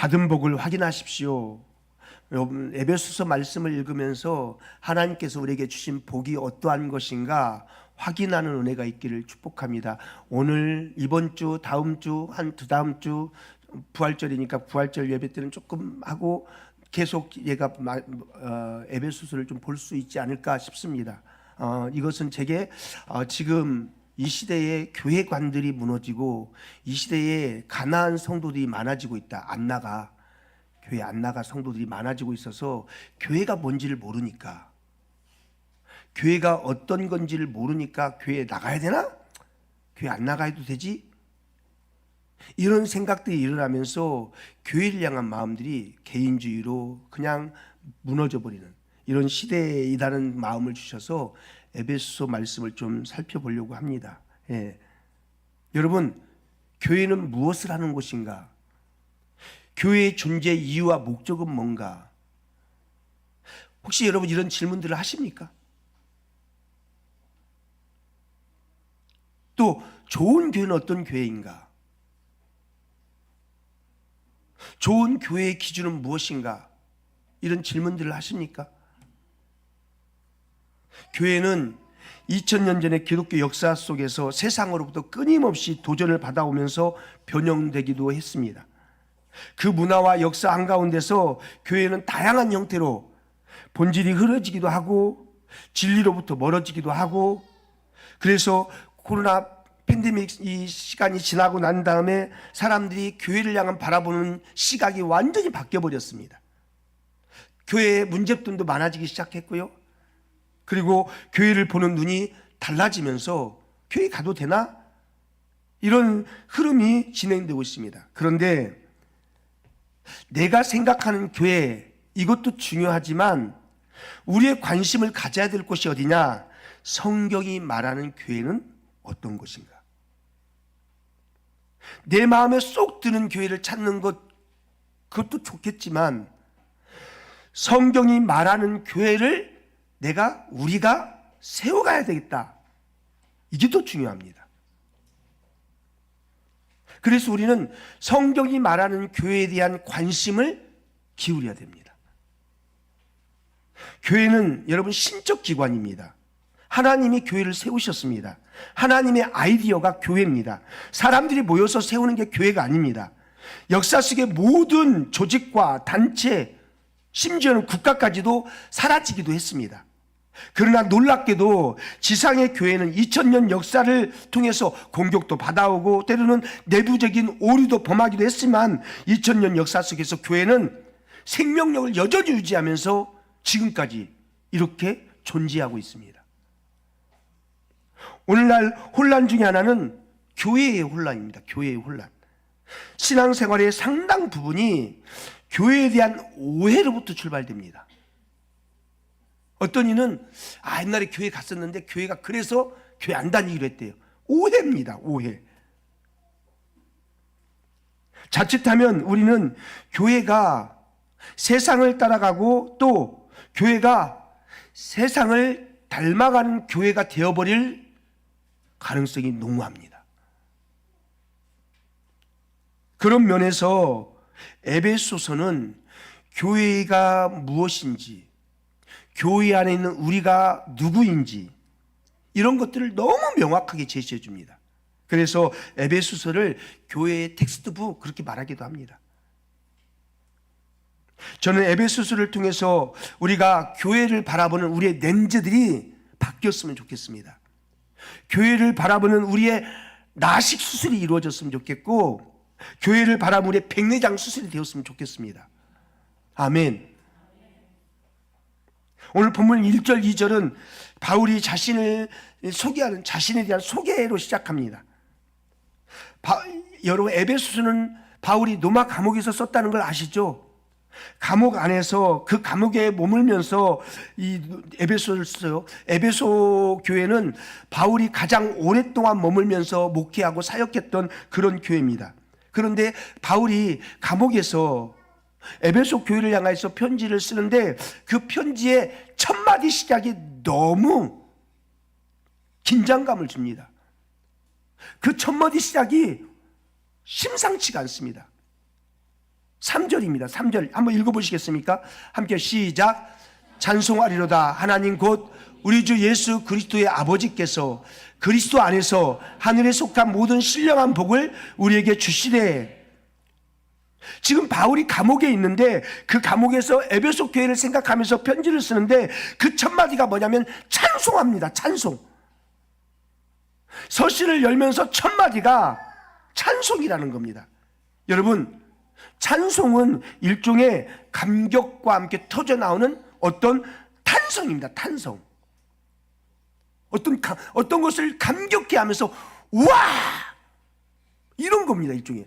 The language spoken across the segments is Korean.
받은 복을 확인하십시오. 여러분, 에베소서 말씀을 읽으면서 하나님께서 우리에게 주신 복이 어떠한 것인가 확인하는 은혜가 있기를 축복합니다. 오늘, 이번 주, 다음 주, 한 두 다음 주 부활절이니까 부활절 예배 때는 조금 하고 계속 얘가 에베소서를 좀 볼 수 있지 않을까 싶습니다. 이것은 제게 지금 이 시대에 교회관들이 무너지고 이 시대에 가난한 성도들이 많아지고 있다. 교회 안 나가 성도들이 많아지고 있어서 교회가 뭔지를 모르니까, 교회가 어떤 건지를 모르니까 교회에 나가야 되나? 교회 안 나가도 되지? 이런 생각들이 일어나면서 교회를 향한 마음들이 개인주의로 그냥 무너져 버리는 이런 시대이라는 마음을 주셔서 에베소서 말씀을 좀 살펴보려고 합니다. 여러분, 교회는 무엇을 하는 곳인가? 교회의 존재 이유와 목적은 뭔가? 혹시 여러분 이런 질문들을 하십니까? 또 좋은 교회는 어떤 교회인가? 좋은 교회의 기준은 무엇인가? 이런 질문들을 하십니까? 교회는 2000년 전의 기독교 역사 속에서 세상으로부터 끊임없이 도전을 받아오면서 변형되기도 했습니다. 그 문화와 역사 한가운데서 교회는 다양한 형태로 본질이 흐려지기도 하고 진리로부터 멀어지기도 하고, 그래서 코로나 팬데믹 이 시간이 지나고 난 다음에 사람들이 교회를 향한 바라보는 시각이 완전히 바뀌어버렸습니다. 교회에 문제점도 많아지기 시작했고요. 그리고 교회를 보는 눈이 달라지면서 교회 가도 되나? 이런 흐름이 진행되고 있습니다. 그런데 내가 생각하는 교회, 이것도 중요하지만 우리의 관심을 가져야 될 곳이 어디냐? 성경이 말하는 교회는 어떤 것인가? 내 마음에 쏙 드는 교회를 찾는 것, 그것도 좋겠지만 성경이 말하는 교회를 우리가 세워가야 되겠다. 이게 더 중요합니다. 그래서 우리는 성경이 말하는 교회에 대한 관심을 기울여야 됩니다. 교회는 여러분 신적 기관입니다. 하나님이 교회를 세우셨습니다. 하나님의 아이디어가 교회입니다. 사람들이 모여서 세우는 게 교회가 아닙니다. 역사 속의 모든 조직과 단체, 심지어는 국가까지도 사라지기도 했습니다. 그러나 놀랍게도 지상의 교회는 2000년 역사를 통해서 공격도 받아오고 때로는 내부적인 오류도 범하기도 했지만 2000년 역사 속에서 교회는 생명력을 여전히 유지하면서 지금까지 이렇게 존재하고 있습니다. 오늘날 혼란 중에 하나는 교회의 혼란입니다. 교회의 혼란. 신앙생활의 상당 부분이 교회에 대한 오해로부터 출발됩니다. 어떤 이는 옛날에 교회 갔었는데 교회가 그래서 교회 안 다니기로 했대요. 오해입니다. 오해. 자칫하면 우리는 교회가 세상을 따라가고 또 교회가 세상을 닮아가는 교회가 되어버릴 가능성이 농후합니다. 그런 면에서 에베소서는 교회가 무엇인지, 교회 안에 있는 우리가 누구인지 이런 것들을 너무 명확하게 제시해 줍니다. 그래서 에베소서를 교회의 텍스트북 그렇게 말하기도 합니다. 저는 에베소서를 통해서 우리가 교회를 바라보는 우리의 렌즈들이 바뀌었으면 좋겠습니다. 교회를 바라보는 우리의 나식 수술이 이루어졌으면 좋겠고, 교회를 바라보는 우리의 백내장 수술이 되었으면 좋겠습니다. 아멘. 오늘 본문 1절, 2절은 바울이 자신을 소개하는, 자신에 대한 소개로 시작합니다. 여러분, 에베소서는 바울이 로마 감옥에서 썼다는 걸 아시죠? 감옥 안에서 그 감옥에 머물면서 이 에베소를 써요. 에베소 교회는 바울이 가장 오랫동안 머물면서 목회하고 사역했던 그런 교회입니다. 그런데 바울이 감옥에서 에베소 교회를 향해서 편지를 쓰는데 그 편지의 첫 마디 시작이 너무 긴장감을 줍니다. 그 첫 마디 시작이 심상치가 않습니다. 3절입니다. 3절 한번 읽어보시겠습니까? 함께 시작. 찬송하리로다. 하나님 곧 우리 주 예수 그리스도의 아버지께서 그리스도 안에서 하늘에 속한 모든 신령한 복을 우리에게 주시되. 지금 바울이 감옥에 있는데 그 감옥에서 에베소 교회를 생각하면서 편지를 쓰는데 그 첫 마디가 뭐냐면 찬송합니다. 찬송. 서신을 열면서 첫 마디가 찬송이라는 겁니다. 여러분, 찬송은 일종의 감격과 함께 터져나오는 어떤 탄성입니다. 탄성. 어떤 것을 감격해 하면서 와! 이런 겁니다. 일종의.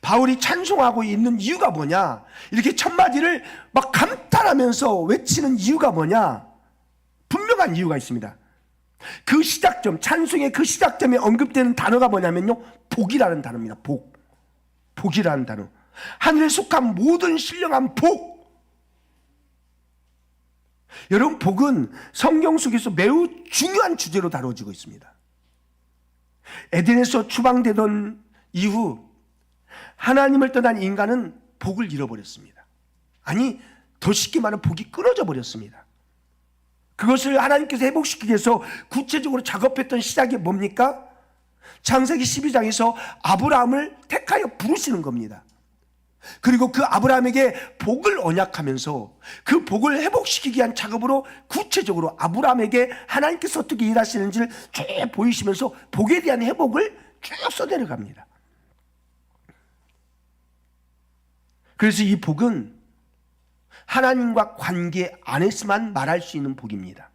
바울이 찬송하고 있는 이유가 뭐냐? 이렇게 첫 마디를 막 감탄하면서 외치는 이유가 뭐냐? 분명한 이유가 있습니다. 그 시작점, 찬송의 그 시작점에 언급되는 단어가 뭐냐면요, 복이라는 단어입니다. 복이라는 단어. 하늘에 속한 모든 신령한 복. 여러분, 복은 성경 속에서 매우 중요한 주제로 다뤄지고 있습니다. 에덴에서 추방되던 이후 하나님을 떠난 인간은 복을 잃어버렸습니다. 아니, 더 쉽게 말하면 복이 끊어져 버렸습니다. 그것을 하나님께서 회복시키기 위해서 구체적으로 작업했던 시작이 뭡니까? 창세기 12장에서 아브라함을 택하여 부르시는 겁니다. 그리고 그 아브라함에게 복을 언약하면서 그 복을 회복시키기 위한 작업으로 구체적으로 아브라함에게 하나님께서 어떻게 일하시는지를 쭉 보이시면서 복에 대한 회복을 쭉 써내려갑니다. 그래서 이 복은 하나님과 관계 안에서만 말할 수 있는 복입니다.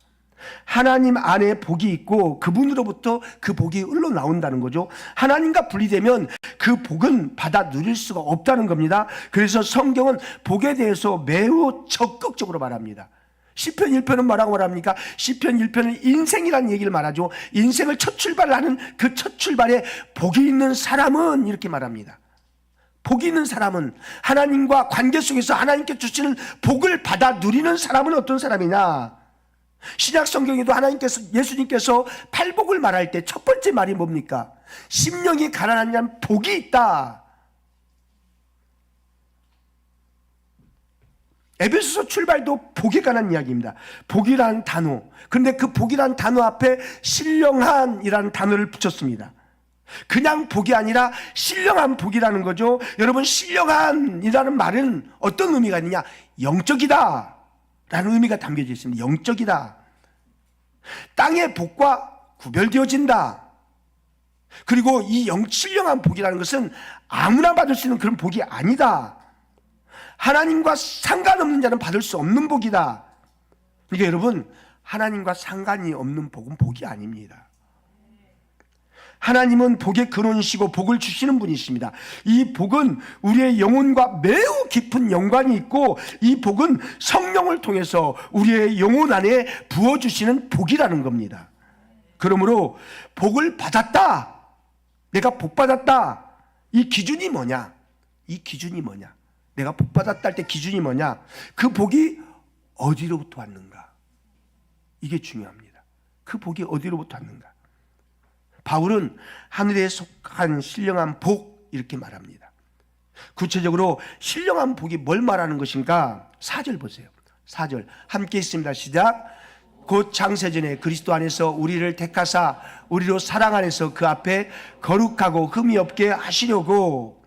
하나님 안에 복이 있고 그분으로부터 그 복이 흘러나온다는 거죠. 하나님과 분리되면 그 복은 받아 누릴 수가 없다는 겁니다. 그래서 성경은 복에 대해서 매우 적극적으로 말합니다. 시편 1편은 뭐라고 말합니까? 시편 1편은 인생이라는 얘기를 말하죠. 인생을 첫 출발하는 그 첫 출발에 복이 있는 사람은 이렇게 말합니다. 복이 있는 사람은 하나님과 관계 속에서 하나님께 주시는 복을 받아 누리는 사람은 어떤 사람이냐? 신약 성경에도 예수님께서 팔복을 말할 때 첫 번째 말이 뭡니까? 심령이 가난한 자는 복이 있다. 에베소서 출발도 복에 관한 이야기입니다. 복이라는 단어. 그런데 그 복이라는 단어 앞에 신령한이라는 단어를 붙였습니다. 그냥 복이 아니라 신령한 복이라는 거죠. 여러분, 신령한이라는 말은 어떤 의미가 있느냐? 영적이다 라는 의미가 담겨져 있습니다. 영적이다. 땅의 복과 구별되어진다. 그리고 이 신령한 복이라는 것은 아무나 받을 수 있는 그런 복이 아니다. 하나님과 상관없는 자는 받을 수 없는 복이다. 그러니까 여러분, 하나님과 상관이 없는 복은 복이 아닙니다. 하나님은 복의 근원이시고 복을 주시는 분이십니다. 이 복은 우리의 영혼과 매우 깊은 연관이 있고 이 복은 성령을 통해서 우리의 영혼 안에 부어주시는 복이라는 겁니다. 그러므로 복을 받았다, 내가 복 받았다, 이 기준이 뭐냐? 이 기준이 뭐냐? 내가 복 받았다 할 때 기준이 뭐냐? 그 복이 어디로부터 왔는가? 이게 중요합니다. 그 복이 어디로부터 왔는가? 바울은 하늘에 속한 신령한 복 이렇게 말합니다. 구체적으로 신령한 복이 뭘 말하는 것인가? 4절 보세요. 4절 함께 있습니다. 시작. 곧 창세전에 그리스도 안에서 우리를 택하사 우리로 사랑 안에서 그 앞에 거룩하고 흠이 없게 하시려고.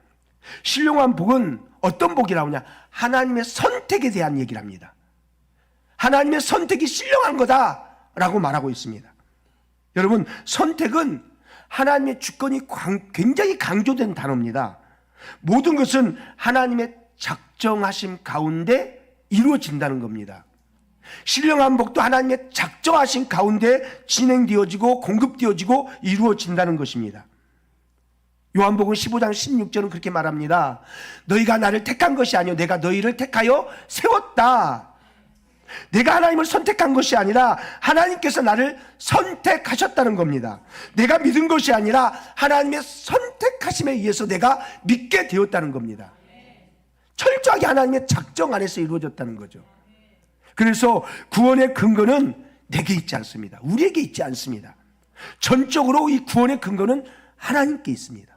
신령한 복은 어떤 복이라고 하냐? 하나님의 선택에 대한 얘기를 합니다. 하나님의 선택이 신령한 거다라고 말하고 있습니다. 여러분, 선택은 하나님의 주권이 굉장히 강조된 단어입니다. 모든 것은 하나님의 작정하심 가운데 이루어진다는 겁니다. 신령한 복도 하나님의 작정하신 가운데 진행되어지고 공급되어지고 이루어진다는 것입니다. 요한복음 15장 16절은 그렇게 말합니다. 너희가 나를 택한 것이 아니요 내가 너희를 택하여 세웠다. 내가 하나님을 선택한 것이 아니라 하나님께서 나를 선택하셨다는 겁니다. 내가 믿은 것이 아니라 하나님의 선택하심에 의해서 내가 믿게 되었다는 겁니다. 철저하게 하나님의 작정 안에서 이루어졌다는 거죠. 그래서 구원의 근거는 내게 있지 않습니다. 우리에게 있지 않습니다. 전적으로 이 구원의 근거는 하나님께 있습니다.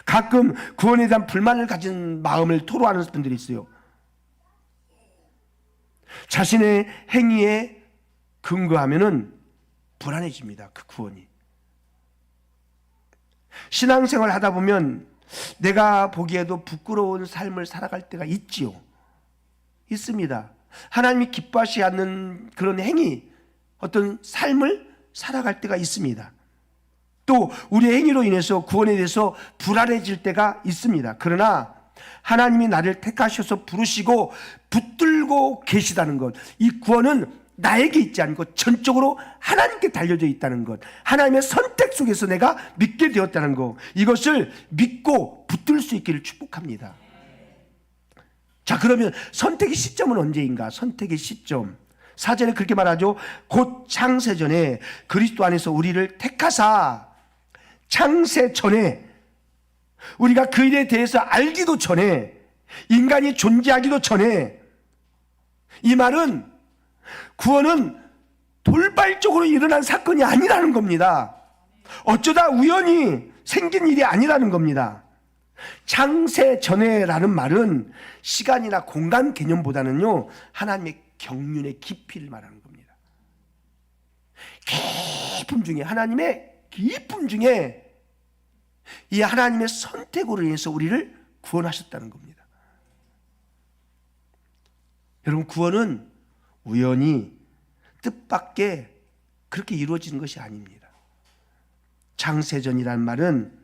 가끔 구원에 대한 불만을 가진 마음을 토로하는 분들이 있어요. 자신의 행위에 근거하면은 불안해집니다. 그 구원이. 신앙생활 하다 보면 내가 보기에도 부끄러운 삶을 살아갈 때가 있지요. 있습니다. 하나님이 기뻐하지 않는 그런 행위, 어떤 삶을 살아갈 때가 있습니다. 또 우리의 행위로 인해서 구원에 대해서 불안해질 때가 있습니다. 그러나 하나님이 나를 택하셔서 부르시고 붙들고 계시다는 것, 이 구원은 나에게 있지 않고 전적으로 하나님께 달려져 있다는 것, 하나님의 선택 속에서 내가 믿게 되었다는 것, 이것을 믿고 붙들 수 있기를 축복합니다. 자, 그러면 선택의 시점은 언제인가? 선택의 시점, 사전에 그렇게 말하죠. 곧 창세전에 그리스도 안에서 우리를 택하사, 창세 전에, 우리가 그 일에 대해서 알기도 전에, 인간이 존재하기도 전에, 이 말은 구원은 돌발적으로 일어난 사건이 아니라는 겁니다. 어쩌다 우연히 생긴 일이 아니라는 겁니다. 창세 전에라는 말은 시간이나 공간 개념보다는요, 하나님의 경륜의 깊이를 말하는 겁니다. 깊음 중에, 하나님의 깊음 중에 이 하나님의 선택으로 인해서 우리를 구원하셨다는 겁니다. 여러분, 구원은 우연히 뜻밖의 그렇게 이루어지는 것이 아닙니다. 창세전이라는 말은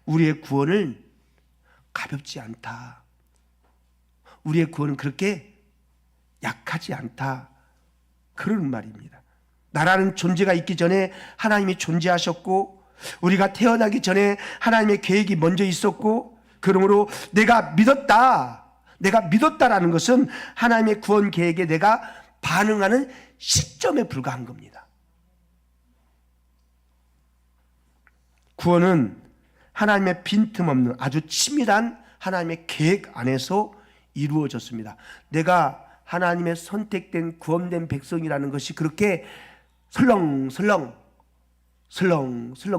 우리의 구원을 가볍지 않다, 우리의 구원은 그렇게 약하지 않다, 그런 말입니다. 나라는 존재가 있기 전에 하나님이 존재하셨고, 우리가 태어나기 전에 하나님의 계획이 먼저 있었고, 그러므로 내가 믿었다라는 것은 하나님의 구원 계획에 내가 반응하는 시점에 불과한 겁니다. 구원은 하나님의 빈틈없는 아주 치밀한 하나님의 계획 안에서 이루어졌습니다. 내가 하나님의 선택된 구원된 백성이라는 것이 그렇게 설렁설렁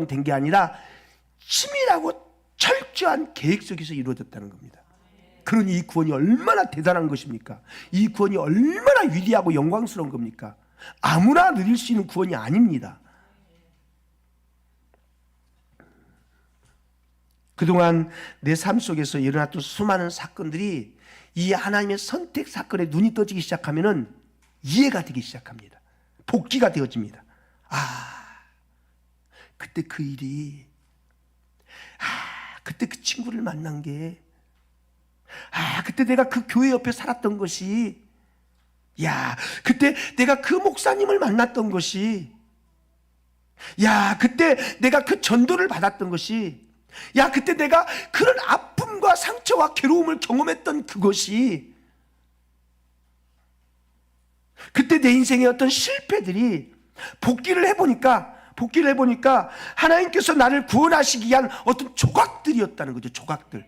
된 게 아니라 치밀하고 철저한 계획 속에서 이루어졌다는 겁니다. 그러니 이 구원이 얼마나 대단한 것입니까? 이 구원이 얼마나 위대하고 영광스러운 겁니까? 아무나 누릴 수 있는 구원이 아닙니다. 그동안 내 삶 속에서 일어났던 수많은 사건들이 이 하나님의 선택 사건에 눈이 떠지기 시작하면은 이해가 되기 시작합니다. 복기가 되어집니다. 그때 그 일이, 그때 그 친구를 만난 게, 그때 내가 그 교회 옆에 살았던 것이, 그때 내가 그 목사님을 만났던 것이, 그때 내가 그 전도를 받았던 것이, 그때 내가 그런 아픔과 상처와 괴로움을 경험했던 그것이, 그때 내 인생의 어떤 실패들이 복기를 해보니까 하나님께서 나를 구원하시기 위한 어떤 조각들이었다는 거죠. 조각들.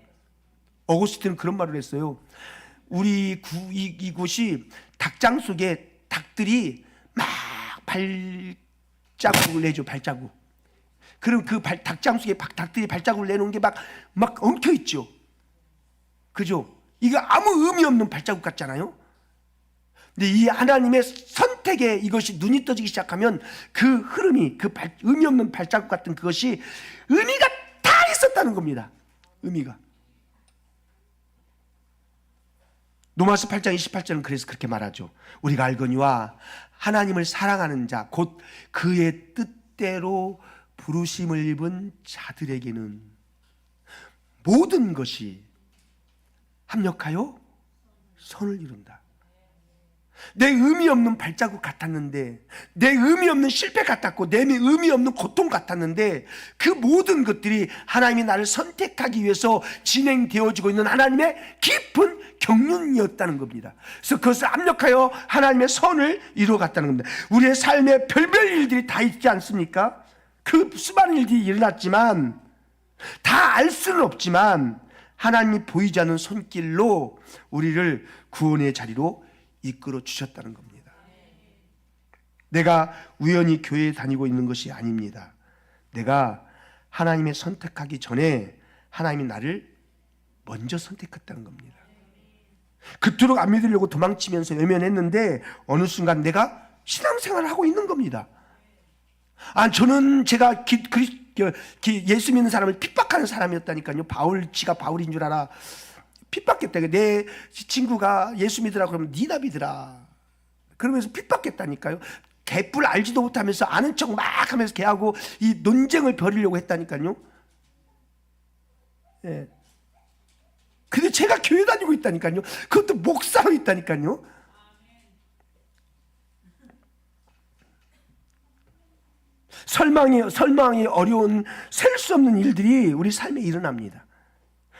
어거스틴은 그런 말을 했어요. 우리 이곳이 닭장 속에 닭들이 막 발자국을 내죠. 발자국. 그럼 그 닭장 속에 닭들이 발자국을 내놓은 게 막 엉켜 있죠. 그죠? 이거 아무 의미 없는 발자국 같잖아요. 근데 이 하나님의 선택에 이것이 눈이 떠지기 시작하면 그 흐름이, 그 의미 없는 발자국 같은 그것이 의미가 다 있었다는 겁니다. 의미가. 로마서 8장 28절은 그래서 그렇게 말하죠. 우리가 알거니와 하나님을 사랑하는 자, 곧 그의 뜻대로 부르심을 입은 자들에게는 모든 것이 합력하여 선을 이룬다. 내 의미 없는 발자국 같았는데, 내 의미 없는 실패 같았고, 내 의미 없는 고통 같았는데, 그 모든 것들이 하나님이 나를 선택하기 위해서 진행되어지고 있는 하나님의 깊은 경륜이었다는 겁니다. 그래서 그것을 압력하여 하나님의 선을 이루어갔다는 겁니다. 우리의 삶에 별별 일들이 다 있지 않습니까? 그 수많은 일들이 일어났지만, 다 알 수는 없지만 하나님이 보이지 않는 손길로 우리를 구원의 자리로 이끌어 주셨다는 겁니다. 내가 우연히 교회에 다니고 있는 것이 아닙니다. 내가 하나님의 선택하기 전에 하나님이 나를 먼저 선택했다는 겁니다. 그토록 안 믿으려고 도망치면서 외면했는데 어느 순간 내가 신앙생활을 하고 있는 겁니다. 저는 제가 예수 믿는 사람을 핍박하는 사람이었다니까요. 지가 바울인 줄 알아. 핍박했다. 내 친구가 예수 믿으라 그러면 니나 믿으라. 그러면서 핍박했다니까요. 개뿔 알지도 못하면서 아는 척 막 하면서 걔하고 이 논쟁을 벌이려고 했다니까요. 예. 근데 제가 교회 다니고 있다니까요. 그것도 목사로 있다니까요. 설망이 어려운 셀 수 없는 일들이 우리 삶에 일어납니다.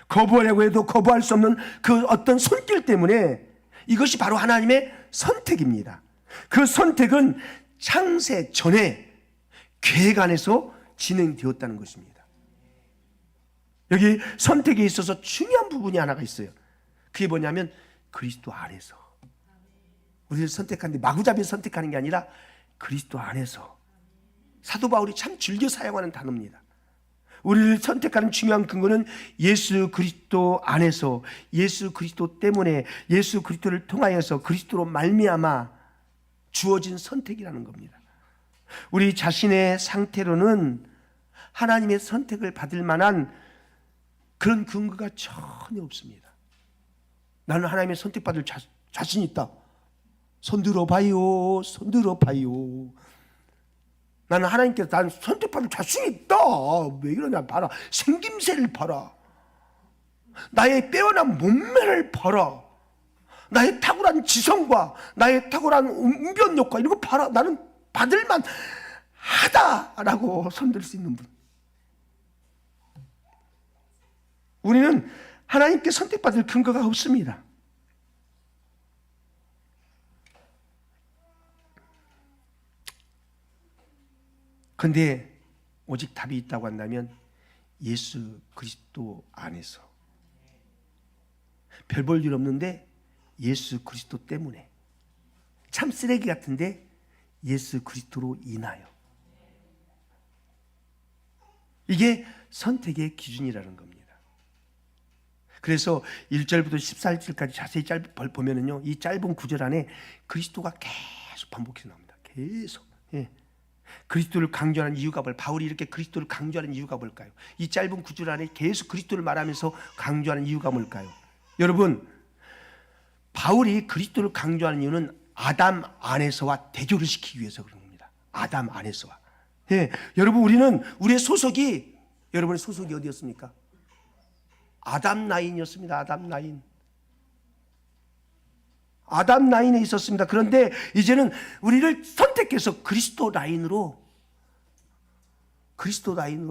거부하려고 해도 거부할 수 없는 그 어떤 손길 때문에 이것이 바로 하나님의 선택입니다. 그 선택은 창세 전에 계획 안에서 진행되었다는 것입니다. 여기 선택에 있어서 중요한 부분이 하나가 있어요. 그게 뭐냐면 그리스도 안에서 우리를 선택하는데 마구잡이 선택하는 게 아니라 그리스도 안에서. 사도 바울이 참 즐겨 사용하는 단어입니다. 우리를 선택하는 중요한 근거는 예수 그리스도 안에서, 예수 그리스도 때문에, 예수 그리스도를 통하여서 그리스도로 말미암아 주어진 선택이라는 겁니다. 우리 자신의 상태로는 하나님의 선택을 받을 만한 그런 근거가 전혀 없습니다. 나는 하나님의 선택받을 자신이 있다. 손 들어봐요. 손 들어봐요. 나는 하나님께서 나는 선택받을 자신이 있다. 왜 이러냐 봐라. 생김새를 봐라. 나의 빼어난 몸매를 봐라. 나의 탁월한 지성과 나의 탁월한 웅변력과 이런 거 봐라. 나는 받을만 하다라고 손들 수 있는 분. 우리는 하나님께 선택받을 근거가 없습니다. 그런데 오직 답이 있다고 한다면 예수 그리스도 안에서. 별 볼 일 없는데 예수 그리스도 때문에. 참 쓰레기 같은데 예수 그리스도로 인하여. 이게 선택의 기준이라는 겁니다. 그래서 1절부터 14절까지 자세히 보면은요, 이 짧은 구절 안에 그리스도가 계속 반복해서 나옵니다. 계속. 예. 그리스도를 강조하는 이유가 바울이 이렇게 그리스도를 강조하는 이유가 뭘까요? 이 짧은 구절 안에 계속 그리스도를 말하면서 강조하는 이유가 뭘까요? 여러분, 바울이 그리스도를 강조하는 이유는 아담 안에서와 대조를 시키기 위해서 그런 겁니다. 아담 안에서와. 예, 여러분, 우리의 소속이, 여러분의 소속이 어디였습니까? 아담 라인이었습니다. 아담 라인. 아담 라인에 있었습니다. 그런데 이제는 우리를 선택해서 그리스도 라인으로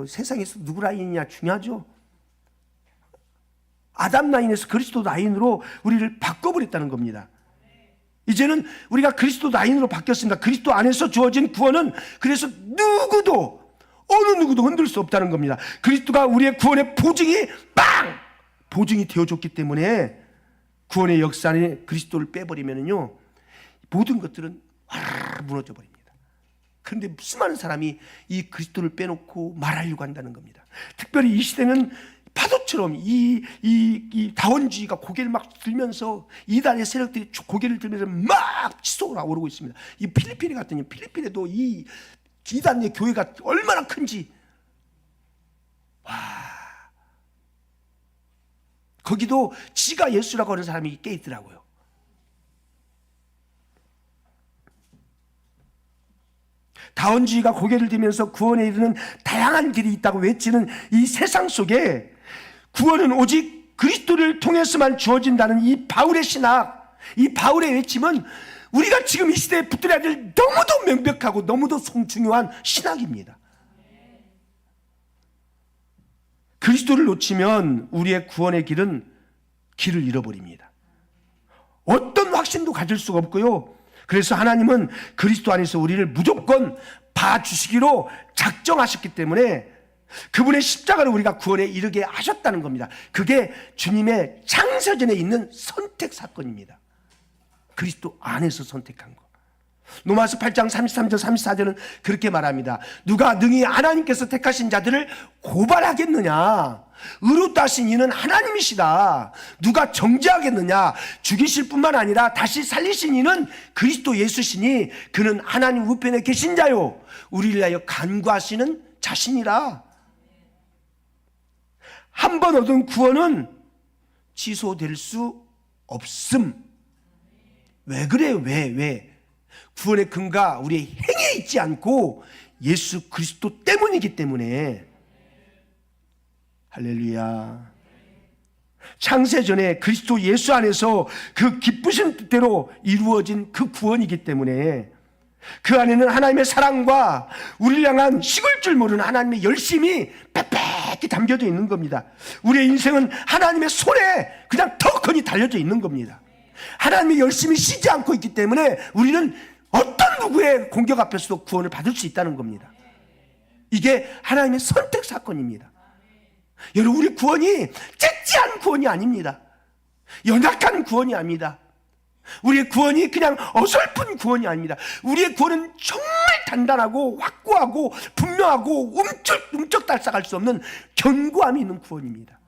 세상에서 누구 라인이냐 중요하죠. 아담 라인에서 그리스도 라인으로 우리를 바꿔버렸다는 겁니다. 이제는 우리가 그리스도 라인으로 바뀌었습니다. 그리스도 안에서 주어진 구원은 그래서 어느 누구도 흔들 수 없다는 겁니다. 그리스도가 우리의 구원의 보증이 되어줬기 때문에 구원의 역사 안에 그리스도를 빼버리면요, 모든 것들은 무너져 버립니다. 그런데 수많은 사람이 이 그리스도를 빼놓고 말하려고 한다는 겁니다. 특별히 이 시대는 파도처럼 이 다원주의가 고개를 막 들면서, 이단의 세력들이 고개를 들면서 막 치솟아 오르고 있습니다. 이 필리핀에 갔더니 필리핀에도 이 이단의 교회가 얼마나 큰지, 거기도 지가 예수라고 하는 사람이 꽤 있더라고요. 다원주의가 고개를 들면서 구원에 이르는 다양한 길이 있다고 외치는 이 세상 속에 구원은 오직 그리스도를 통해서만 주어진다는 이 바울의 신학, 이 바울의 외침은 우리가 지금 이 시대에 붙들어야 될 너무도 명백하고 너무도 중요한 신학입니다. 그리스도를 놓치면 우리의 구원의 길을 잃어버립니다. 어떤 확신도 가질 수가 없고요. 그래서 하나님은 그리스도 안에서 우리를 무조건 봐주시기로 작정하셨기 때문에 그분의 십자가를 우리가 구원에 이르게 하셨다는 겁니다. 그게 주님의 창세전에 있는 선택 사건입니다. 그리스도 안에서 선택한 것. 로마서 8장 33절 34절은 그렇게 말합니다. 누가 능히 하나님께서 택하신 자들을 고발하겠느냐? 의롭다 하신 이는 하나님이시다. 누가 정죄하겠느냐? 죽이실 뿐만 아니라 다시 살리신 이는 그리스도 예수시니 그는 하나님 우편에 계신 자요 우리를 위하여 간구하시는 자신이라. 한 번 얻은 구원은 취소될 수 없음. 왜 그래요? 왜? 구원의 근거가 우리의 행위에 있지 않고 예수 그리스도 때문이기 때문에. 할렐루야. 창세전에 그리스도 예수 안에서 그 기쁘신 뜻대로 이루어진 그 구원이기 때문에 그 안에는 하나님의 사랑과 우리를 향한 식을 줄 모르는 하나님의 열심이 빽빽히 담겨져 있는 겁니다. 우리의 인생은 하나님의 손에 그냥 턱하니 달려져 있는 겁니다. 하나님의 열심이 쉬지 않고 있기 때문에 우리는 어떤 누구의 공격 앞에서도 구원을 받을 수 있다는 겁니다. 이게 하나님의 선택 사건입니다. 여러분, 우리 구원이 째째한 구원이 아닙니다. 연약한 구원이 아닙니다. 우리의 구원이 그냥 어설픈 구원이 아닙니다. 우리의 구원은 정말 단단하고 확고하고 분명하고 움쩍달싹할 수 없는 견고함이 있는 구원입니다.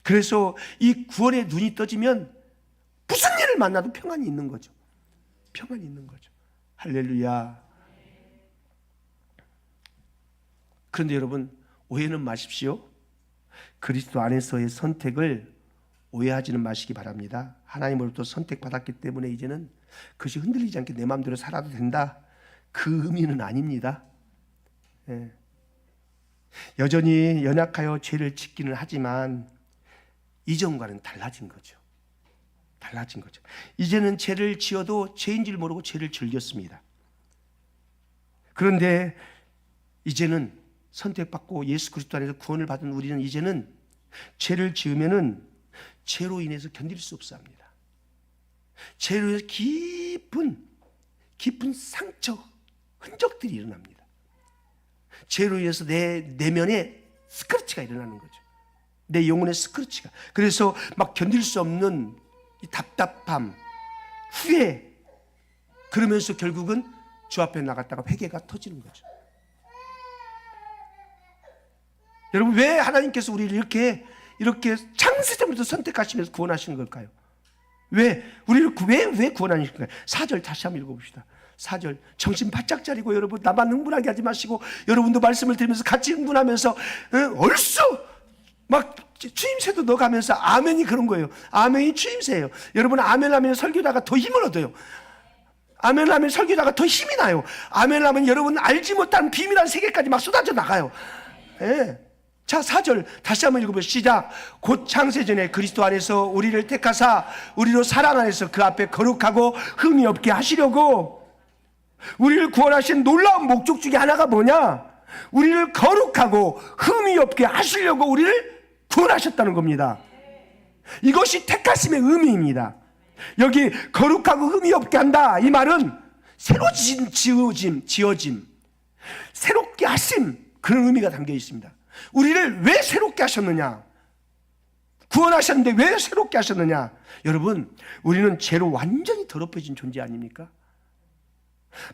그래서 이 구원의 눈이 떠지면 무슨 일을 만나도 평안이 있는 거죠. 평안이 있는 거죠. 할렐루야. 그런데 여러분, 오해는 마십시오. 그리스도 안에서의 선택을 오해하지는 마시기 바랍니다. 하나님으로부터 선택받았기 때문에 이제는 그것이 흔들리지 않게 내 마음대로 살아도 된다, 그 의미는 아닙니다. 예. 여전히 연약하여 죄를 짓기는 하지만 이전과는 달라진 거죠. 달라진 거죠. 이제는 죄를 지어도 죄인 줄 모르고 죄를 즐겼습니다. 그런데 이제는 선택받고 예수 그리스도 안에서 구원을 받은 우리는 이제는 죄를 지으면은 죄로 인해서 견딜 수 없어 합니다. 죄로 인해서 깊은 상처, 흔적들이 일어납니다. 죄로 인해서 내 내면에 스크래치가 일어나는 거죠. 내 영혼의 스크래치가. 그래서 막 견딜 수 없는 이 답답함, 후회, 그러면서 결국은 주 앞에 나갔다가 회개가 터지는 거죠. 여러분, 왜 하나님께서 우리를 이렇게 창세전부터 선택하시면서 구원하시는 걸까요? 왜 구원하시는 걸까요? 4절 다시 한번 읽어봅시다. 4절, 정신 바짝 차리고 여러분 나만 흥분하게 하지 마시고 여러분도 말씀을 들으면서 같이 흥분하면서 얼쑤 막 추임새도 넣어가면서 아멘이 그런 거예요. 아멘이 추임새예요. 여러분, 아멘 하면 설교자가 더 힘을 얻어요. 아멘 하면 설교자가 더 힘이 나요. 아멘 하면 여러분 알지 못한 비밀한 세계까지 막 쏟아져 나가요. 네. 자, 4절 다시 한번 읽어보시죠. 시작. 곧 창세전에 그리스도 안에서 우리를 택하사 우리로 사랑 안에서 그 앞에 거룩하고 흠이 없게 하시려고. 우리를 구원하신 놀라운 목적 중에 하나가 뭐냐? 우리를 거룩하고 흠이 없게 하시려고 우리를 구원하셨다는 겁니다. 이것이 택하심의 의미입니다. 여기 거룩하고 흠이 없게 한다, 이 말은 새로 지어짐, 새롭게 하심, 그런 의미가 담겨 있습니다. 우리를 왜 새롭게 하셨느냐? 구원하셨는데 왜 새롭게 하셨느냐? 여러분, 우리는 죄로 완전히 더럽혀진 존재 아닙니까?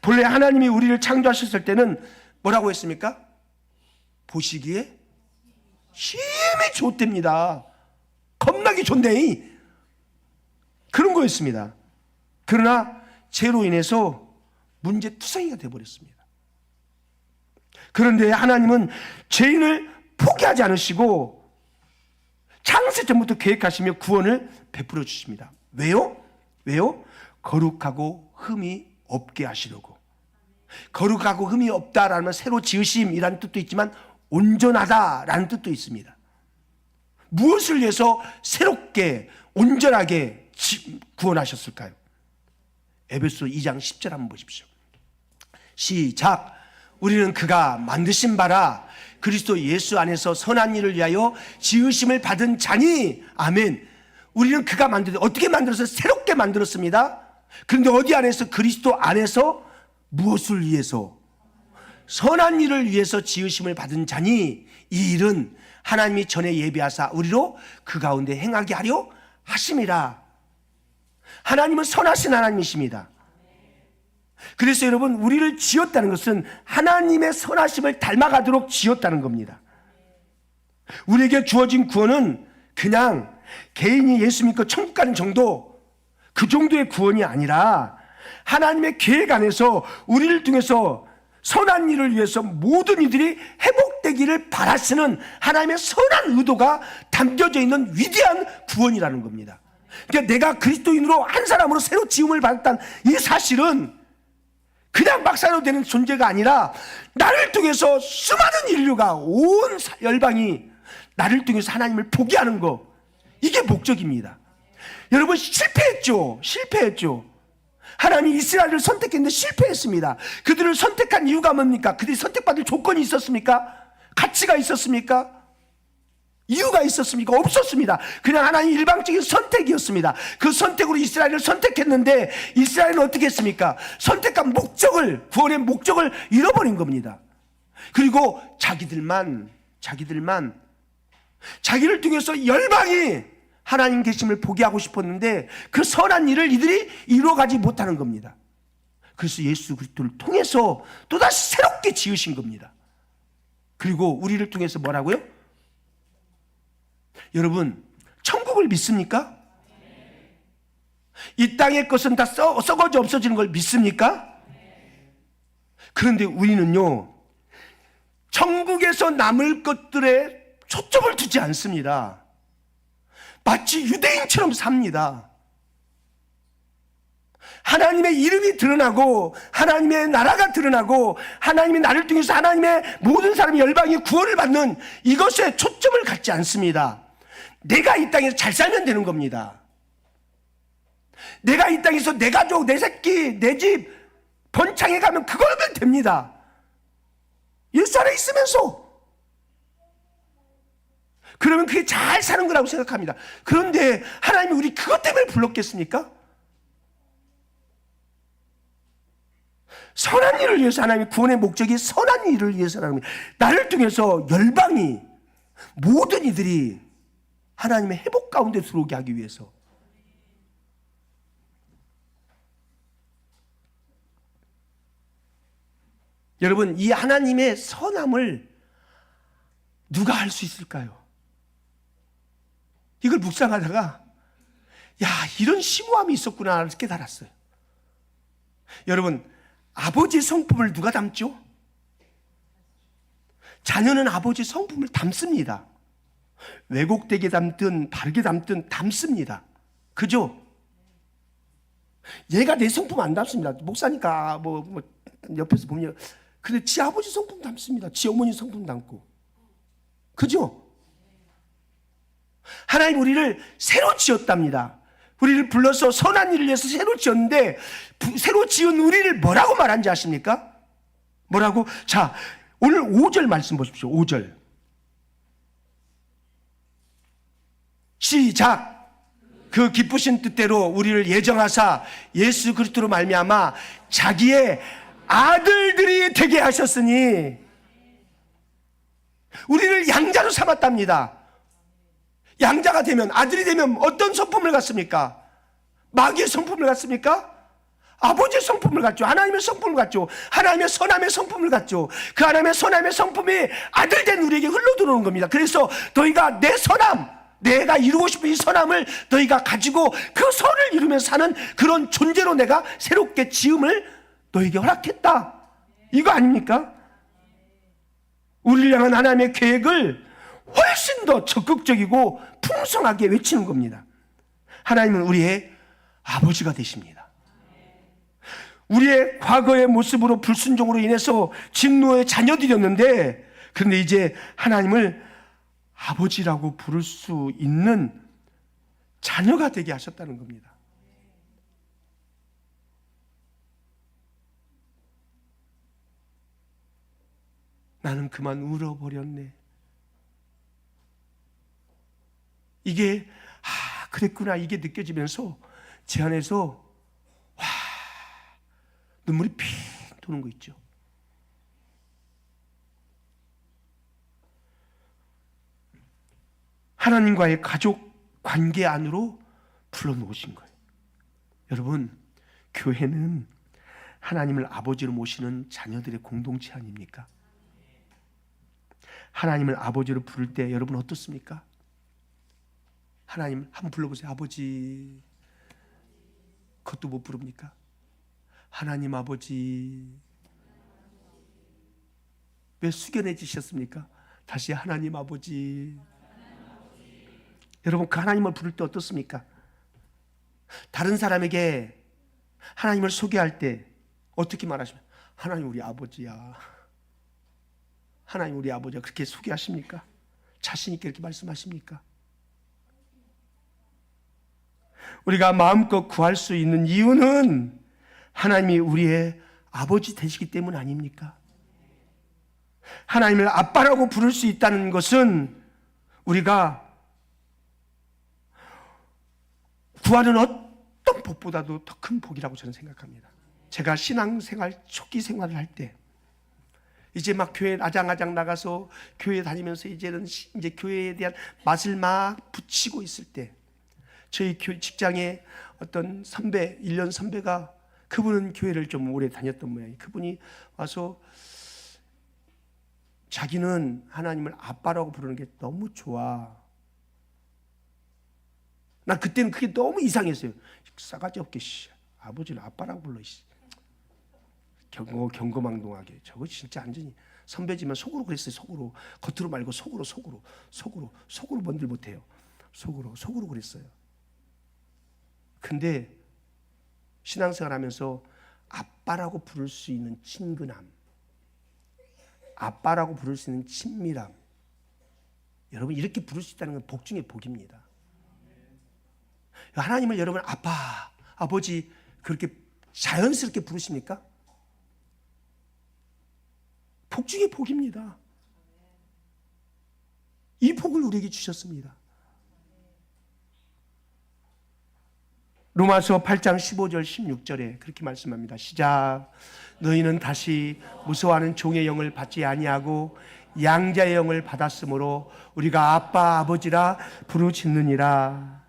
본래 하나님이 우리를 창조하셨을 때는 뭐라고 했습니까? 보시기에 심히 좋답니다. 겁나게 좋네, 그런 거였습니다. 그러나 죄로 인해서 문제투성이가 되어버렸습니다. 그런데 하나님은 죄인을 포기하지 않으시고 창세 전부터 계획하시며 구원을 베풀어 주십니다. 왜요? 거룩하고 흠이 없게 하시려고. 거룩하고 흠이 없다라는 새로 지으심이라는 뜻도 있지만 온전하다라는 뜻도 있습니다. 무엇을 위해서 새롭게 온전하게 구원하셨을까요? 에베소 2장 10절 한번 보십시오. 시작. 우리는 그가 만드신 바라 그리스도 예수 안에서 선한 일을 위하여 지으심을 받은 자니. 아멘. 우리는 그가 어떻게 만들어서 새롭게 만들었습니다. 그런데 어디 안에서? 그리스도 안에서 무엇을 위해서? 선한 일을 위해서 지으심을 받은 자니 이 일은 하나님이 전에 예비하사 우리로 그 가운데 행하게 하려 하심이라. 하나님은 선하신 하나님이십니다. 그래서 여러분, 우리를 지었다는 것은 하나님의 선하심을 닮아가도록 지었다는 겁니다. 우리에게 주어진 구원은 그냥 개인이 예수 믿고 천국 가는 정도, 그 정도의 구원이 아니라 하나님의 계획 안에서 우리를 통해서 선한 일을 위해서 모든 이들이 회복되기를 바라시는 하나님의 선한 의도가 담겨져 있는 위대한 구원이라는 겁니다. 그러니까 내가 그리스도인으로 한 사람으로 새로 지음을 받았다는 이 사실은 그냥 막사로 되는 존재가 아니라 나를 통해서 수많은 인류가, 온 열방이 나를 통해서 하나님을 보게 하는 거, 이게 목적입니다. 여러분, 실패했죠. 하나님이 이스라엘을 선택했는데 실패했습니다. 그들을 선택한 이유가 뭡니까? 그들이 선택받을 조건이 있었습니까? 가치가 있었습니까? 이유가 있었습니까? 없었습니다. 그냥 하나님 일방적인 선택이었습니다. 그 선택으로 이스라엘을 선택했는데 이스라엘은 어떻게 했습니까? 선택한 목적을, 구원의 목적을 잃어버린 겁니다. 그리고 자기들만 자기를 통해서 열방이 하나님 계심을 보게 하고 싶었는데 그 선한 일을 이들이 이루어가지 못하는 겁니다. 그래서 예수 그리스도를 통해서 또다시 새롭게 지으신 겁니다. 그리고 우리를 통해서 뭐라고요? 여러분, 천국을 믿습니까? 이 땅의 것은 다 썩어져 없어지는 걸 믿습니까? 그런데 우리는요, 천국에서 남을 것들에 초점을 두지 않습니다. 마치 유대인처럼 삽니다. 하나님의 이름이 드러나고 하나님의 나라가 드러나고 하나님이 나를 통해서 하나님의 모든 사람이 열방이 구원을 받는 이것에 초점을 갖지 않습니다. 내가 이 땅에서 잘 살면 되는 겁니다. 내가 이 땅에서 내 가족, 내 새끼, 내 집 번창해 가면 그거면 됩니다. 예수 안에 있으면서. 그러면 그게 잘 사는 거라고 생각합니다. 그런데 하나님이 우리 그것 때문에 불렀겠습니까? 선한 일을 위해서, 하나님의 구원의 목적이 선한 일을 위해서라는 겁니다. 나를 통해서 열방이, 모든 이들이 하나님의 회복 가운데 들어오게 하기 위해서. 여러분, 이 하나님의 선함을 누가 할 수 있을까요? 이걸 묵상하다가 야, 이런 심오함이 있었구나 깨달았어요. 여러분, 아버지의 성품을 누가 담죠? 자녀는 아버지의 성품을 담습니다. 왜곡되게 담든 바르게 담든 담습니다. 그죠? 얘가 내 성품 안 담습니다. 목사니까 뭐 옆에서 보면. 근데 지 아버지 성품 담습니다. 지 어머니 성품 담고. 그죠? 하나님 우리를 새로 지었답니다. 우리를 불러서 선한 일을 위해서 새로 지었는데 새로 지은 우리를 뭐라고 말한지 아십니까? 뭐라고? 자, 오늘 5절 말씀 보십시오. 5절 시작. 그 기쁘신 뜻대로 우리를 예정하사 예수 그리스도로 말미암아 자기의 아들들이 되게 하셨으니. 우리를 양자로 삼았답니다. 양자가 되면, 아들이 되면 어떤 성품을 갖습니까? 마귀의 성품을 갖습니까? 아버지의 성품을 갖죠. 하나님의 성품을 갖죠. 하나님의 선함의 성품을 갖죠. 그 하나님의 선함의 성품이 아들 된 우리에게 흘러들어오는 겁니다. 그래서 너희가 내 선함, 내가 이루고 싶은 이 선함을 너희가 가지고 그 선을 이루면서 사는 그런 존재로 내가 새롭게 지음을 너희에게 허락했다. 이거 아닙니까? 우리를 향한 하나님의 계획을 훨씬 더 적극적이고 풍성하게 외치는 겁니다. 하나님은 우리의 아버지가 되십니다. 우리의 과거의 모습으로 불순종으로 인해서 진노의 자녀들이었는데, 그런데 이제 하나님을 아버지라고 부를 수 있는 자녀가 되게 하셨다는 겁니다. 나는 그만 울어버렸네. 이게 그랬구나, 이게 느껴지면서 제 안에서 눈물이 핑 도는 거 있죠. 하나님과의 가족 관계 안으로 불러놓으신 거예요. 여러분, 교회는 하나님을 아버지로 모시는 자녀들의 공동체 아닙니까? 하나님을 아버지로 부를 때 여러분 어떻습니까? 하나님 한번 불러보세요. 아버지. 그것도 못 부릅니까? 하나님 아버지. 왜 숙연해지셨습니까? 다시 하나님 아버지. 여러분, 그 하나님을 부를 때 어떻습니까? 다른 사람에게 하나님을 소개할 때 어떻게 말하시면 하나님 우리 아버지야. 하나님 우리 아버지야. 그렇게 소개하십니까? 자신 있게 이렇게 말씀하십니까? 우리가 마음껏 구할 수 있는 이유는 하나님이 우리의 아버지 되시기 때문 아닙니까? 하나님을 아빠라고 부를 수 있다는 것은 우리가 구하는 어떤 복보다도 더 큰 복이라고 저는 생각합니다. 제가 신앙생활 초기 생활을 할 때 이제 막 교회 아장아장 나가서 교회 다니면서 이제 교회에 대한 맛을 막 붙이고 있을 때 저희 직장에 어떤 선배, 1년 선배가, 그분은 교회를 좀 오래 다녔던 모양이에요. 그분이 와서 자기는 하나님을 아빠라고 부르는 게 너무 좋아. 난 그때는 그게 너무 이상했어요. 싸가지 없게 아버지를 아빠라고 불러. 경거망동하게. 저거 진짜 완전히 선배지만 속으로 그랬어요. 속으로. 겉으로 말고 속으로 뭔들 못해요. 속으로 그랬어요. 근데 신앙생활 하면서 아빠라고 부를 수 있는 친근함, 아빠라고 부를 수 있는 친밀함, 여러분 이렇게 부를 수 있다는 건 복 중에 복입니다. 하나님을 여러분 아빠, 아버지 그렇게 자연스럽게 부르십니까? 복 중에 복입니다. 이 복을 우리에게 주셨습니다. 로마서 8장 15절 16절에 그렇게 말씀합니다. 시작. 너희는 다시 무서워하는 종의 영을 받지 아니하고 양자의 영을 받았으므로 우리가 아빠 아버지라 부르짖느니라.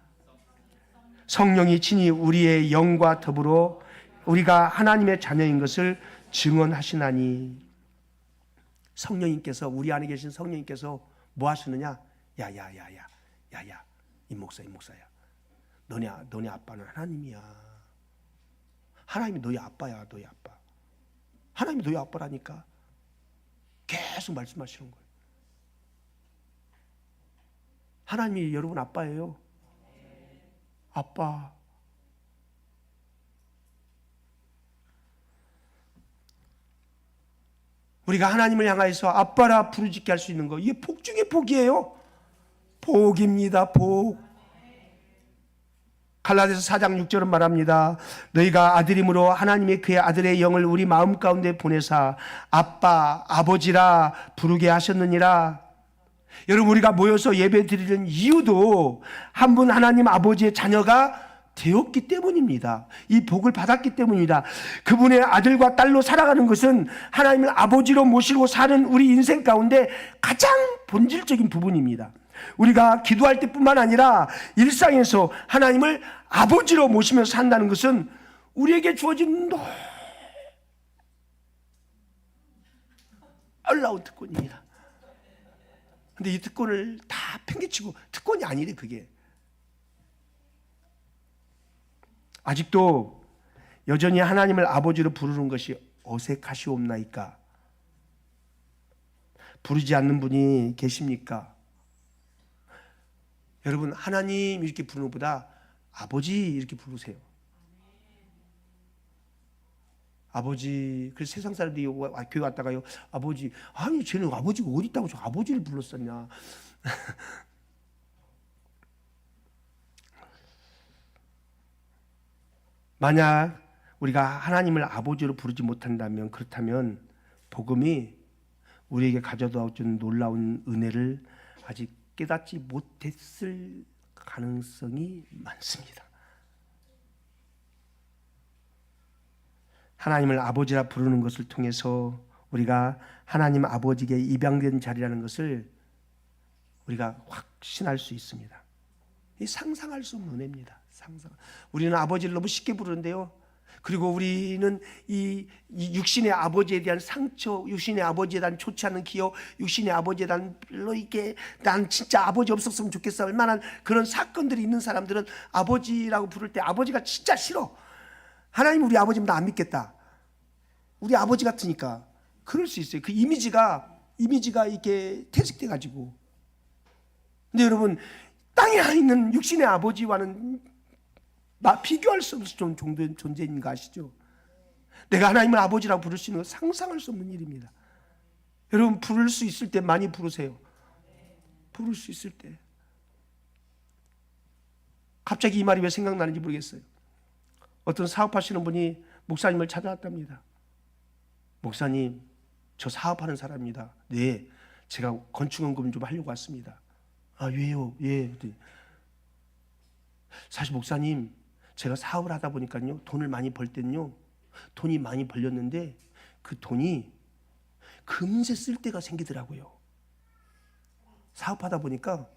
성령이 친히 우리의 영과 더불어 우리가 하나님의 자녀인 것을 증언하시나니. 성령님께서, 우리 안에 계신 성령님께서 뭐 하시느냐? 야야 임 목사야, 너네 아빠는 하나님이야. 하나님이 너희 아빠야. 너희 아빠. 하나님이 너희 아빠라니까 계속 말씀하시는 거예요. 하나님이 여러분 아빠예요. 아빠. 우리가 하나님을 향하여서 아빠라 부르짖게 할 수 있는 거, 이게 복 중에 복이에요. 복입니다. 복. 갈라디아서 4장 6절은 말합니다. 너희가 아들임으로 하나님이 그의 아들의 영을 우리 마음 가운데 보내사 아빠 아버지라 부르게 하셨느니라. 여러분, 우리가 모여서 예배 드리는 이유도 한 분 하나님 아버지의 자녀가 되었기 때문입니다. 이 복을 받았기 때문입니다. 그분의 아들과 딸로 살아가는 것은 하나님을 아버지로 모시고 사는 우리 인생 가운데 가장 본질적인 부분입니다. 우리가 기도할 때뿐만 아니라 일상에서 하나님을 아버지로 모시면서 산다는 것은 우리에게 주어진 놀라운 특권입니다. 근데 이 특권을 다 팽개치고, 특권이 아니래 그게. 아직도 여전히 하나님을 아버지로 부르는 것이 어색하시옵나이까? 부르지 않는 분이 계십니까? 여러분, 하나님 이렇게 부르는 것보다 아버지 이렇게 부르세요. 아버지. 그래서 세상 사람들이 교회 왔다가요, 아버지, 아니 쟤는 아버지가 어디 있다고 저 아버지를 불렀었냐. 만약 우리가 하나님을 아버지로 부르지 못한다면, 그렇다면 복음이 우리에게 가져다 준 놀라운 은혜를 아직 깨닫지 못했을 가능성이 많습니다. 하나님을 아버지라 부르는 것을 통해서 우리가 하나님 아버지에게 입양된 자리라는 것을 우리가 확신할 수 있습니다. 이 상상할 수 없는 은혜입니다. 상상. 우리는 아버지를 너무 쉽게 부르는데요. 그리고 우리는 이 육신의 아버지에 대한 상처, 육신의 아버지에 대한 좋지 않은 기억, 육신의 아버지에 대한 별로 이게 난 진짜 아버지 없었으면 좋겠어 할 만한 그런 사건들이 있는 사람들은 아버지라고 부를 때 아버지가 진짜 싫어. 하나님 우리 아버지면 나 안 믿겠다. 우리 아버지 같으니까. 그럴 수 있어요. 그 이미지가 이렇게 퇴색돼 가지고. 근데 여러분, 땅에 있는 육신의 아버지와는 비교할 수 없는 정도의 존재인 거 아시죠? 내가 하나님을 아버지라고 부를 수 있는 건 상상할 수 없는 일입니다. 여러분, 부를 수 있을 때 많이 부르세요. 부를 수 있을 때. 갑자기 이 말이 왜 생각나는지 모르겠어요. 어떤 사업하시는 분이 목사님을 찾아왔답니다. 목사님, 저 사업하는 사람입니다. 네, 제가 건축원금 좀 하려고 왔습니다. 아, 왜요? 예. 사실 목사님, 제가 사업을 하다 보니까요, 돈을 많이 벌 때는요, 돈이 많이 벌렸는데 그 돈이 금세 쓸 때가 생기더라고요. 사업하다 보니까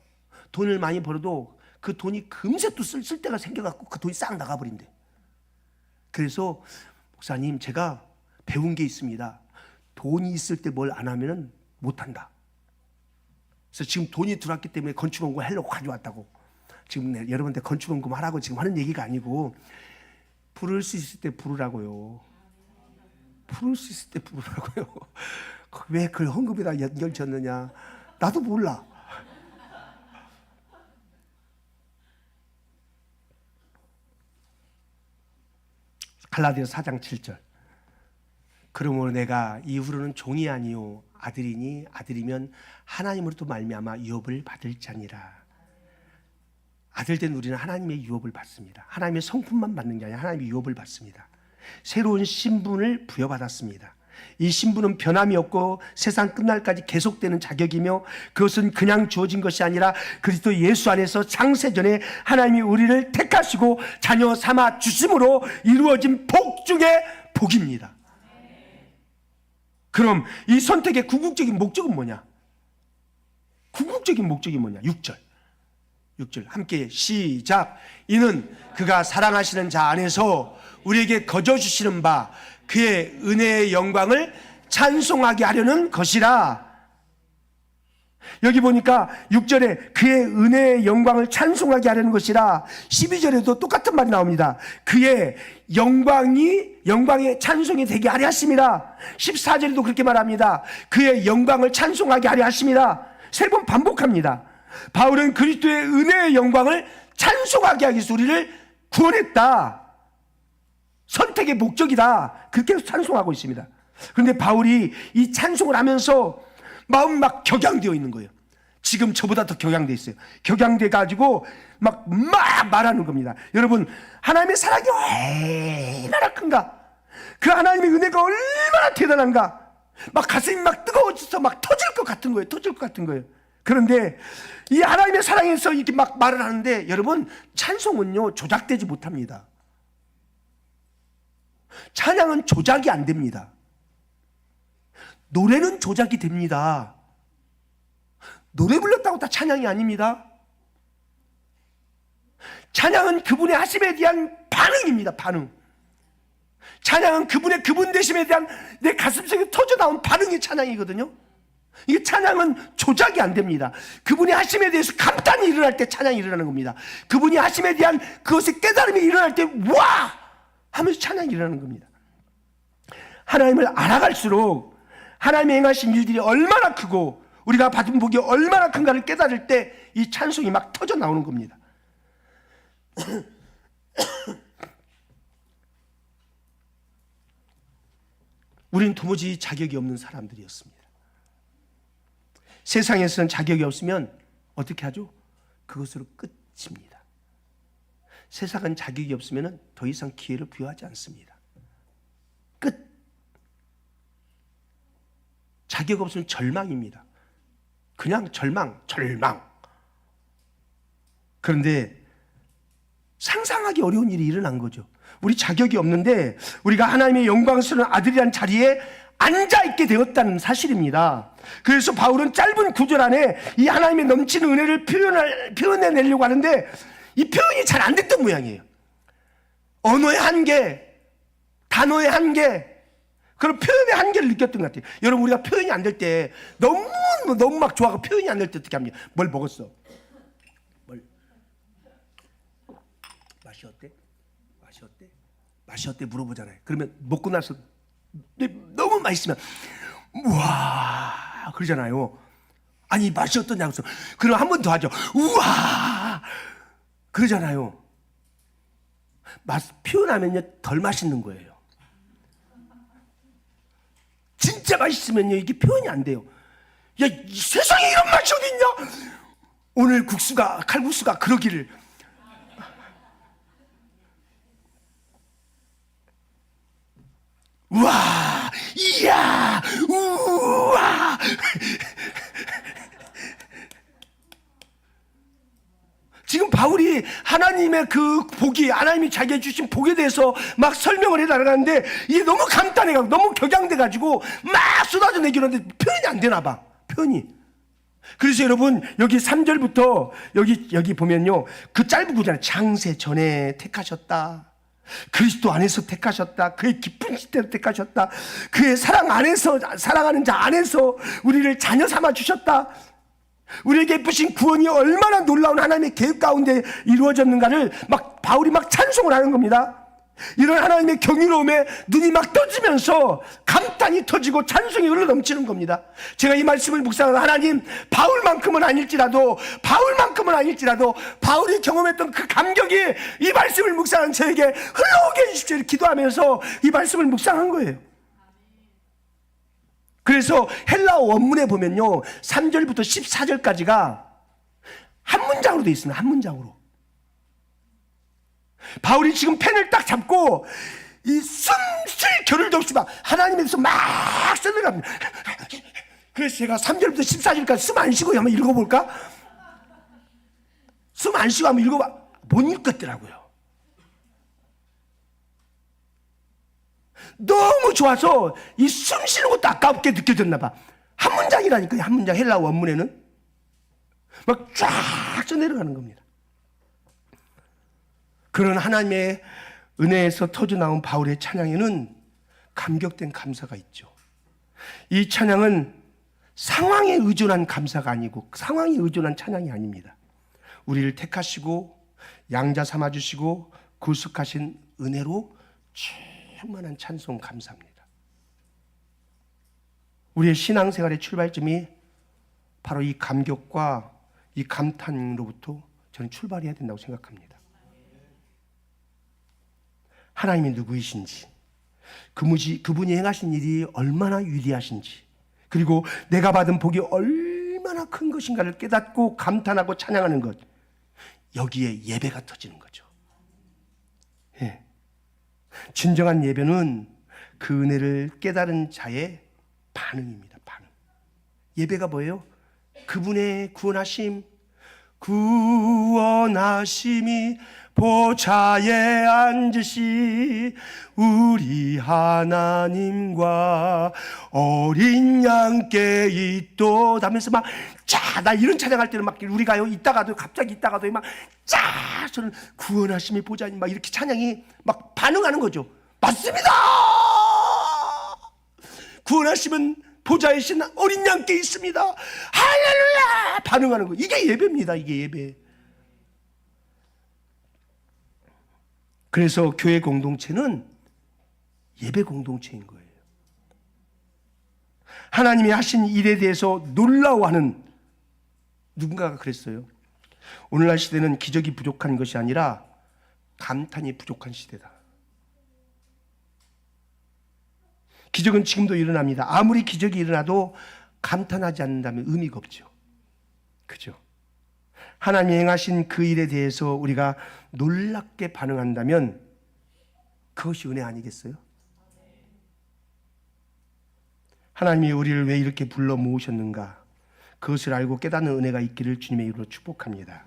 돈을 많이 벌어도 그 돈이 금세 또 쓸 때가 생겨갖고 그 돈이 싹 나가버린대. 그래서 목사님, 제가 배운 게 있습니다. 돈이 있을 때 뭘 안 하면은 못한다. 그래서 지금 돈이 들어왔기 때문에 건축원금 하려고 가져왔다고. 지금 여러분한테 건축원금 하라고 지금 하는 얘기가 아니고, 부를 수 있을 때 부르라고요. 부를 수 있을 때 부르라고요. 왜 그걸 헌금에다 연결 지었느냐? 나도 몰라. 갈라디아서 4장 7절. 그러므로 내가 이후로는 종이 아니요 아들이니 아들이면 하나님으로부터 말미암아 유업을 받을 자니라. 아들된 우리는 하나님의 유업을 받습니다. 하나님의 성품만 받는 게 아니라 하나님의 유업을 받습니다. 새로운 신분을 부여받았습니다. 이 신분은 변함이 없고 세상 끝날까지 계속되는 자격이며, 그것은 그냥 주어진 것이 아니라 그리스도 예수 안에서 창세전에 하나님이 우리를 택하시고 자녀 삼아 주심으로 이루어진 복 중에 복입니다. 그럼 이 선택의 궁극적인 목적은 뭐냐? 궁극적인 목적이 뭐냐? 6절 함께 시작. 이는 그가 사랑하시는 자 안에서 우리에게 거저 주시는 바 그의 은혜의 영광을 찬송하게 하려는 것이라. 여기 보니까 6절에 그의 은혜의 영광을 찬송하게 하려는 것이라, 12절에도 똑같은 말이 나옵니다. 그의 영광의 찬송이 되게 하려 하심이라. 14절에도 그렇게 말합니다. 그의 영광을 찬송하게 하려 하심이라. 3번 반복합니다. 바울은 그리스도의 은혜의 영광을 찬송하게 하기 위해서 우리를 구원했다. 선택의 목적이다. 그렇게 찬송하고 있습니다. 그런데 바울이 이 찬송을 하면서 마음이 막 격양되어 있는 거예요. 지금 저보다 더 격양되어 있어요. 격양돼 가지고 막 말하는 겁니다. 여러분, 하나님의 사랑이 얼마나 큰가, 그 하나님의 은혜가 얼마나 대단한가, 막 가슴이 막 뜨거워져서 막 터질 것 같은 거예요. 그런데 이 하나님의 사랑에서 이렇게 막 말을 하는데, 여러분, 찬송은요 조작되지 못합니다. 찬양은 조작이 안 됩니다. 노래는 조작이 됩니다. 노래 불렀다고 다 찬양이 아닙니다. 찬양은 그분의 하심에 대한 반응입니다. 반응. 찬양은 그분의 그분 되심에 대한 내 가슴속에 터져나온 반응이 찬양이거든요. 이게 찬양은 조작이 안 됩니다. 그분이 하심에 대해서 감탄이 일어날 때 찬양이 일어나는 겁니다. 그분이 하심에 대한 그것의 깨달음이 일어날 때 와! 하면서 찬양이 일어나는 겁니다. 하나님을 알아갈수록 하나님의 행하신 일들이 얼마나 크고 우리가 받은 복이 얼마나 큰가를 깨달을 때 이 찬송이 막 터져 나오는 겁니다. 우리는 도무지 자격이 없는 사람들이었습니다. 세상에서는 자격이 없으면 어떻게 하죠? 그것으로 끝입니다. 세상은 자격이 없으면 더 이상 기회를 부여하지 않습니다. 끝. 자격 없으면 절망입니다. 그냥 절망. 그런데 상상하기 어려운 일이 일어난 거죠. 우리 자격이 없는데 우리가 하나님의 영광스러운 아들이라는 자리에 앉아있게 되었다는 사실입니다. 그래서 바울은 짧은 구절 안에 이 하나님의 넘치는 은혜를 표현해내려고 하는데, 이 표현이 잘 안 됐던 모양이에요. 언어의 한계, 단어의 한계, 그런 표현의 한계를 느꼈던 것 같아요. 여러분, 우리가 표현이 안 될 때 너무 막 좋아하고 표현이 안 될 때 어떻게 합니까? 뭘 먹었어? 맛이 어때? 맛이 어때? 맛이 어때? 물어보잖아요. 그러면 먹고 나서 너무 맛있으면 우와 그러잖아요. 아니 맛이 어떠냐고. 그럼 한 번 더 하죠. 우와 그러잖아요. 맛 표현하면요 덜 맛있는 거예요. 진짜 맛있으면요 이게 표현이 안 돼요. 야, 이 세상에 이런 맛이 어딨냐? 오늘 칼국수가 그러기를. 우와, 이야, 우와. 지금 바울이 하나님의 그 복이, 하나님이 자기가 주신 복에 대해서 막 설명을 해 나가는데 이게 너무 간단해가지고 너무 격양돼가지고 막 쏟아져 내기는데 표현이 안 되나 봐. 표현이. 그래서 여러분 여기 3절부터 여기 보면요 그 짧은 구절에 창세 전에 택하셨다. 그리스도 안에서 택하셨다. 그의 기쁜 시대로 택하셨다. 그의 사랑 안에서, 사랑하는 자 안에서 우리를 자녀 삼아 주셨다. 우리에게 베푸신 구원이 얼마나 놀라운 하나님의 계획 가운데 이루어졌는가를 막 바울이 막 찬송을 하는 겁니다. 이런 하나님의 경이로움에 눈이 막 떠지면서 감탄이 터지고 찬송이 흘러넘치는 겁니다. 제가 이 말씀을 묵상하는 하나님, 바울만큼은 아닐지라도 바울이 경험했던 그 감격이 이 말씀을 묵상하는 저에게 흘러오게 해주십시오. 기도하면서 이 말씀을 묵상한 거예요. 그래서 헬라어 원문에 보면요 3절부터 14절까지가 한 문장으로 되어 있습니다. 한 문장으로. 바울이 지금 펜을 딱 잡고 이 숨 쉴 겨를도 없이 막 하나님에 대해서 막 써내갑니다. 그래서 제가 3절부터 14절까지 숨 안 쉬고 한번 읽어볼까? 숨 안 쉬고 한번 읽어봐. 못 읽겠더라고요. 너무 좋아서 이 숨 쉬는 것도 아깝게 느껴졌나 봐. 한 문장이라니까요. 한 문장. 헬라어 원문에는 막 쫙 써내려가는 겁니다. 그런 하나님의 은혜에서 터져나온 바울의 찬양에는 감격된 감사가 있죠. 이 찬양은 상황에 의존한 감사가 아니고 상황에 의존한 찬양이 아닙니다. 우리를 택하시고 양자 삼아주시고 구속하신 은혜로 충만한 찬송 감사합니다. 우리의 신앙생활의 출발점이 바로 이 감격과 이 감탄으로부터 저는 출발해야 된다고 생각합니다. 하나님이 누구이신지, 그분이 행하신 일이 얼마나 위대하신지, 그리고 내가 받은 복이 얼마나 큰 것인가를 깨닫고 감탄하고 찬양하는 것, 여기에 예배가 터지는 거죠. 예. 진정한 예배는 그 은혜를 깨달은 자의 반응입니다. 반응. 예배가 뭐예요? 그분의 구원하심이 보좌에 앉으시 우리 하나님과 어린 양께 있도다 하면서 막 나 이런 찬양할 때는 막 우리가요 갑자기 있다가도 막 저는 구원하심이 보좌님 막 이렇게 찬양이 막 반응하는 거죠. 맞습니다. 구원하심은 보좌이신 어린 양께 있습니다. 할렐루야 반응하는 거. 이게 예배입니다. 이게 예배. 그래서 교회 공동체는 예배 공동체인 거예요. 하나님이 하신 일에 대해서 놀라워하는 누군가가 그랬어요. 오늘날 시대는 기적이 부족한 것이 아니라 감탄이 부족한 시대다. 기적은 지금도 일어납니다. 아무리 기적이 일어나도 감탄하지 않는다면 의미가 없죠. 그죠? 하나님이 행하신 그 일에 대해서 우리가 놀랍게 반응한다면 그것이 은혜 아니겠어요? 하나님이 우리를 왜 이렇게 불러 모으셨는가? 그것을 알고 깨닫는 은혜가 있기를 주님의 이름으로 축복합니다.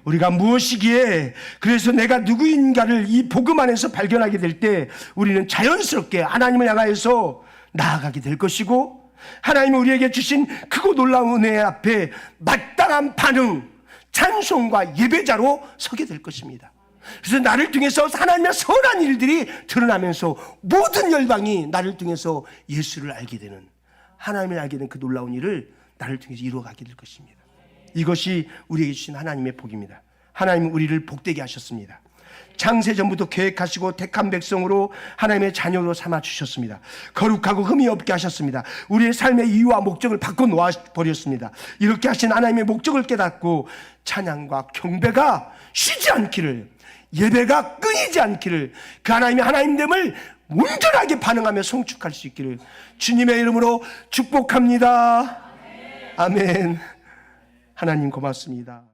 우리가 무엇이기에 그래서 내가 누구인가를 이 복음 안에서 발견하게 될 때 우리는 자연스럽게 하나님을 향하여서 나아가게 될 것이고 하나님이 우리에게 주신 크고 놀라운 은혜 앞에 마땅한 반응, 찬송과 예배자로 서게 될 것입니다. 그래서 나를 통해서 하나님의 선한 일들이 드러나면서 모든 열방이 나를 통해서 예수를 알게 되는, 하나님을 알게 된 그 놀라운 일을 나를 통해서 이루어가게 될 것입니다. 이것이 우리에게 주신 하나님의 복입니다. 하나님은 우리를 복되게 하셨습니다. 창세전부터 계획하시고 택한 백성으로 하나님의 자녀로 삼아주셨습니다. 거룩하고 흠이 없게 하셨습니다. 우리의 삶의 이유와 목적을 바꿔 놓아버렸습니다. 이렇게 하신 하나님의 목적을 깨닫고 찬양과 경배가 쉬지 않기를, 예배가 끊이지 않기를, 그 하나님의 하나님됨을 온전하게 반응하며 성축할 수 있기를 주님의 이름으로 축복합니다. 아멘. 하나님 고맙습니다.